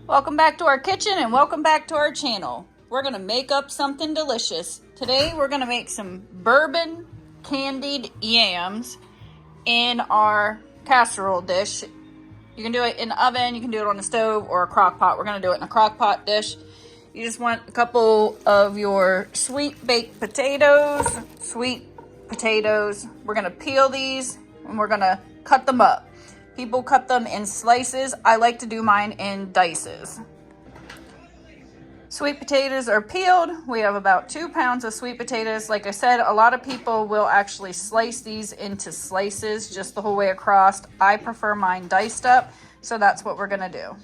Welcome back to our kitchen and welcome back to our channel. We're gonna make up something delicious. Today we're gonna make some bourbon candied yams in our casserole dish. You can do it in the oven, you can do it on the stove or a crock pot. We're gonna do it in a crock pot dish. You just want a couple of your sweet baked potatoes, We're gonna peel these and we're gonna cut them up. People cut them in slices. I like to do mine in dices. Sweet potatoes are peeled. We have about 2 pounds of sweet potatoes. Like I said, a lot of people will actually slice these into slices just the whole way across. I prefer mine diced up, so that's what we're gonna do.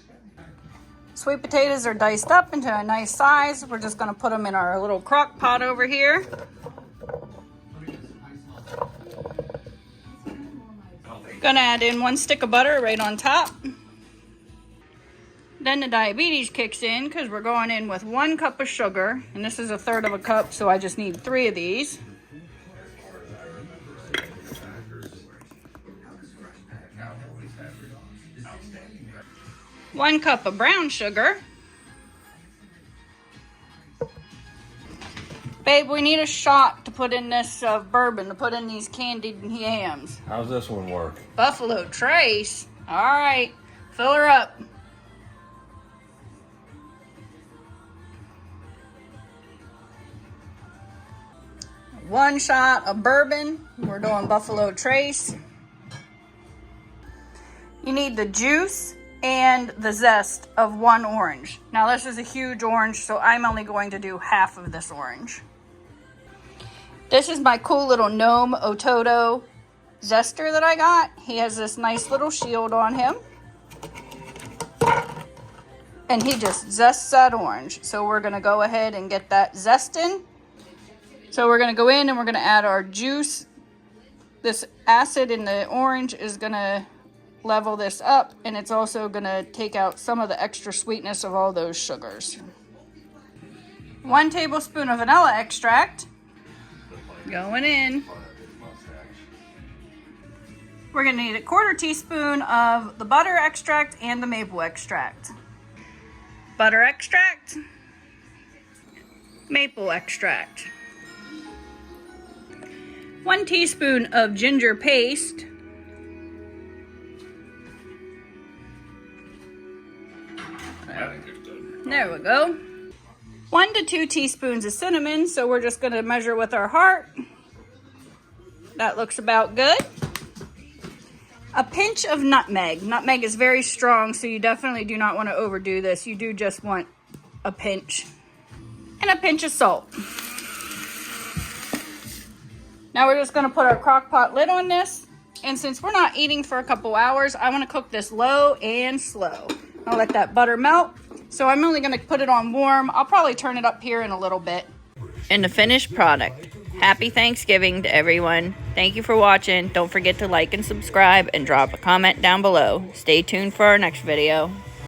Sweet potatoes are diced up into a nice size. We're just gonna put them in our little crock pot over here. Gonna add in 1 stick of butter right on top. Then the diabetes kicks in because we're going in with 1 cup of sugar, and this is 1/3 of a cup, so I just need 3 of these. One cup of brown sugar. Babe, we need a shot to put in this bourbon, to put in these candied yams. How's this one work? Buffalo Trace. All right, fill her up. One shot of bourbon. We're doing Buffalo Trace. You need the juice and the zest of 1 orange. Now this is a huge orange, so I'm only going to do half of this orange. This is my cool little gnome Ototo zester that I got. He has this nice little shield on him. And he just zests that orange. So we're gonna go ahead and get that zest in. So we're gonna go in and we're gonna add our juice. This acid in the orange is gonna level this up, and it's also gonna take out some of the extra sweetness of all those sugars. 1 tablespoon of vanilla extract. Going in. We're gonna need a 1/4 teaspoon of the butter extract and the maple extract. Butter extract. Maple extract. 1 teaspoon of ginger paste. There we go. 1 to 2 teaspoons of cinnamon, so we're just going to measure with our heart. That looks about good. A pinch of nutmeg. Nutmeg is very strong, so you definitely do not want to overdo this. You do just want a pinch. And a pinch of salt. Now we're just going to put our crock pot lid on this. And since we're not eating for a couple hours, I want to cook this low and slow. I'll let that butter melt. So I'm only going to put it on warm. I'll probably turn it up here in a little bit. And the finished product. Happy Thanksgiving to everyone. Thank you for watching. Don't forget to like and subscribe and drop a comment down below. Stay tuned for our next video.